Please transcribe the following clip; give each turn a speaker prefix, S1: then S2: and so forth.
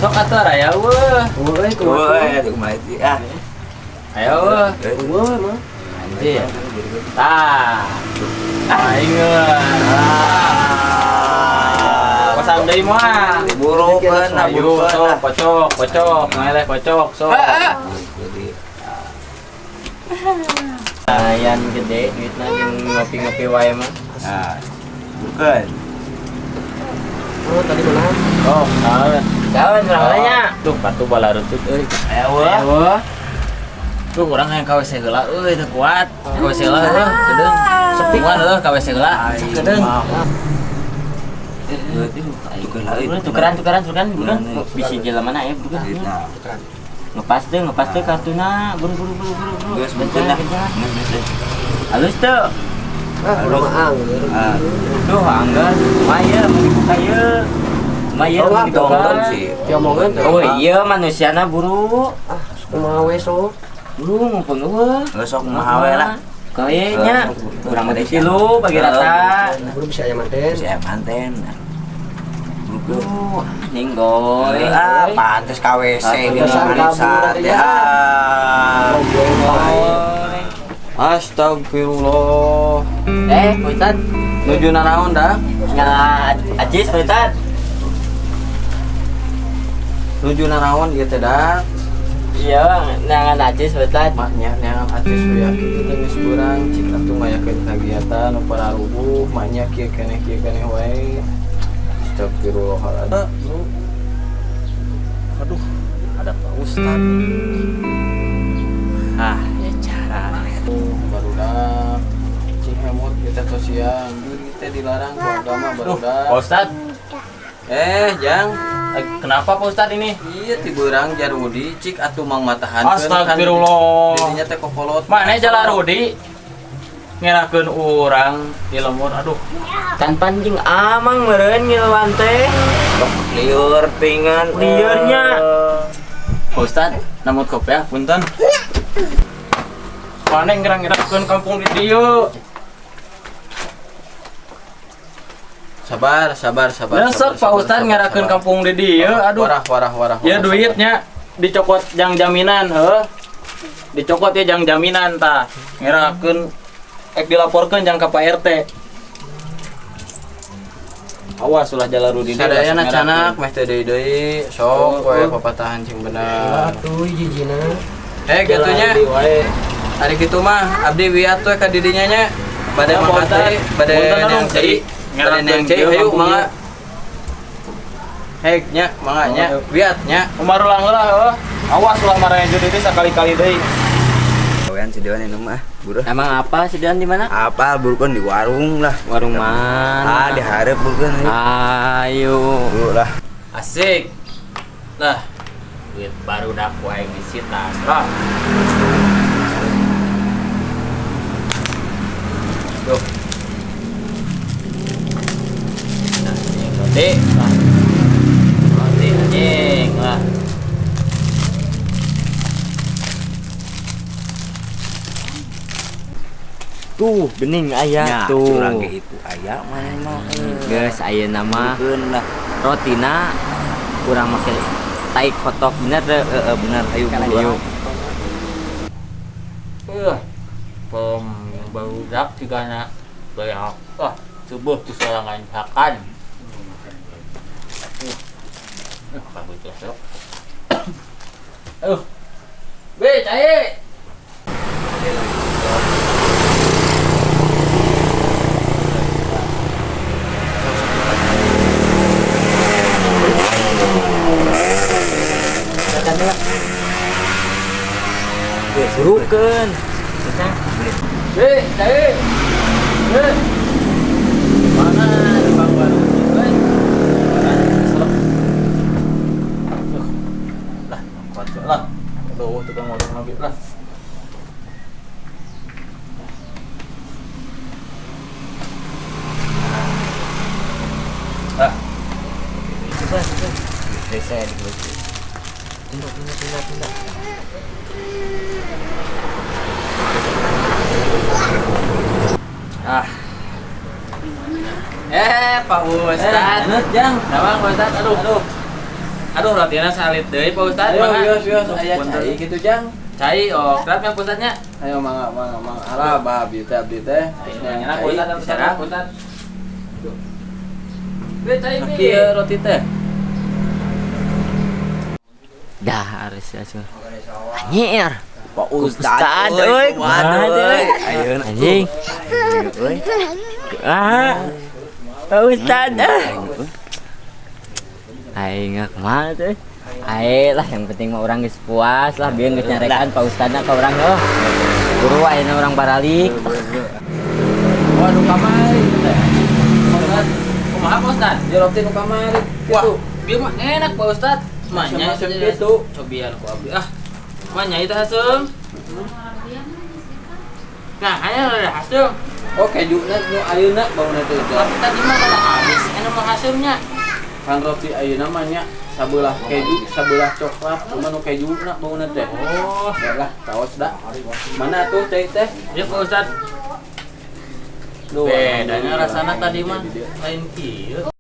S1: Sok atuh aya weuh.
S2: Woi, kumaha ieu ah.
S1: Ayo weuh.
S3: Wah, mah.
S1: Anjir. Tah. Aing pasang deui moal.
S2: Burukeun nah
S1: Ayo sok kocok, ngeleh kocok sok. Ayan gede duitna jeung ngopi-ngopi wae mah.
S2: Nah, burukeun.
S3: Oh, tadi mana?
S1: Oh, kawan urang nya. Tuh batu balareutut euy.
S2: Aya weuh.
S1: Weuh. Tuh urang hayang ka WC heula euy teu kuat. Ka WC heula heuh, gedeung. Sepi mah heuh ka WC heula. Gedeung. Tukeran bukan bisi jelema na ya bukan. Ngepas teh kartuna buru.
S2: Geus benceun dah.
S1: Halus tuh.
S3: Halus.
S1: Duh anggar, maya mau dibuka ye. Maya mau dibuka.
S3: Diomongan teh.
S1: Oh iya manusiana buru.
S3: Kumaha we sok?
S1: Buru ngumpul eueuh.
S2: Geus sok kumaha we lah.
S1: Kayaknya urang mah tilu bagi rata.
S3: Buru bisa aya manten.
S2: Si manten.
S1: Duh, ninggoy.
S2: Pantes ka WC di
S3: Pantesan
S2: saat
S3: kabur
S2: ya.
S1: Astagfirullah. Ustad,
S2: Nuju nanaon dah?
S1: Ajis, Ustad.
S2: Nuju nanaon ieu teh dah?
S1: Iya, nangan Ajis, Ustad.
S2: Maknya neangan acis we kitu teh geus kurang cik atuh ngayakeun kagiatan nu pararubuh maknya kieu keneh wae. Astagfirullahaladzim. Aduh, ada Pak Ustad.
S1: Ah, ya cara.
S2: Barudak cing hemot kita sosial juri teh dilarang ku agama barudak.
S1: Pak Ustad,
S2: Jang,
S1: kenapa Pak Ustad ini?
S2: iya ti beurang Jarudi cik atuh mang matahankeun.
S1: Astagfirullah.
S2: Didinya teh kokolot.
S1: Mana Jalarudi? Ngerakeun urang di lemur, aduh.
S4: Kan panjing amang meureun ngiluan teh.
S2: Lieur pingan
S4: Liurnya.
S1: Ustad, namut kopiah punten. Mana ngerakeun kampung di dieu?
S2: Sabar.
S1: Nyesek Pak Ustad ngerakeun kampung di dieu, aduh.
S2: Warah.
S1: Ya duitnya dicokot jang jaminan, heuh. Dicokot ya jang jaminan tah. Ngerakeun dilaporkeun jang ka Pak RT. Awas ulah Jalarudi
S2: Sadayana canak meh teh deui sok we papatahan cing bener.
S3: Atuh hijina.
S2: Gitunya. Ari kitu mah abdi wiat we ka didinya nya. Bade mangkat deui, bade neang deui. Bade neang deui hayu mangga. Nya, mangga nya, wiat nya.
S1: Umar ulang heula heuh. Awas ulah marahin judi sakali-kali deui.
S2: Kawan si Dewan ini mah, buruh.
S4: Emang apa sih dan di mana?
S2: Apa burukan di warung lah.
S4: Warung mana?
S2: Di hareup burukan.
S4: Ayo.
S2: Buruh lah.
S1: Asik. Lah, duit baru dak wae ngisitan. Lah. Tuh. Nah, ini roti. Lah. Roti anjing lah.
S4: Tuh, bening aya tuh.
S2: Curang ge itu aya mana mah.
S4: Geus aya nama
S2: Burukeun lah.
S4: rotina kurang make tai kotok bener bener ayo ayo.
S1: Pom barudak tigana beak. Subuh tu sorangan hakan. Apa betul sok? Be, cai.
S4: Burukeun.
S1: Be, cai. Be. Mana Bang Baru? Lah, kuat lah. Aduh, tukang ngomong lagi lah. Coba. Saya di sini. Tindak.
S4: Pak Ustad.
S1: Jang. Nawang Pak Ustad. Aduh. Aduh, rotina salit deui Pak Ustad.
S2: Ayo,
S1: Mangga.
S2: bios aya cai gitu jang.
S1: Cai oh, kerap ya Pak Ustadnya.
S2: Ayo mangga ala abdi teh
S1: Enak Pak Ustad
S2: serap.
S1: Pak Ustad. Be cai be.
S2: Kieu roti teh.
S4: Dah harus asuh. Anjir.
S2: Pak
S4: Ustad euy, kumaha euy?
S2: Ayo
S4: Anjing. Euy. Pak Ustad. Aing kumaha tuh? Aing lah yang penting mah orang geus puas lah biar geus nyarekan Pak Ustadna ka urang heuh. Guru ayeuna urang baralik.
S2: Waduh kamari teh.
S1: Ustad, kumaha Pak Ustad?
S2: Ya roti nu kamari.
S1: Wah,
S2: Gitu.
S1: bieu mah enak Pak Ustad. Manya
S2: Macam gitu.
S1: cobian ku abdi. Ah, manya itu haseum. Nah, aya ada haseum.
S2: Oh kejuna nu ayeuna bauna teh.
S1: Tapi tadi mah kada habis, anu mah haseumnya.
S2: Kan roti ayeuna mah nya sabelah keju, sabelah coklat, cuma nu kejuna bauna teh.
S1: Oh,
S2: Ya lah, taos dah. Mana tuh teh teh?
S1: ya Pak Ustad.
S2: Duh,
S1: Bedanya
S2: alhamdulillah.
S1: rasana tadi mah lain kieu.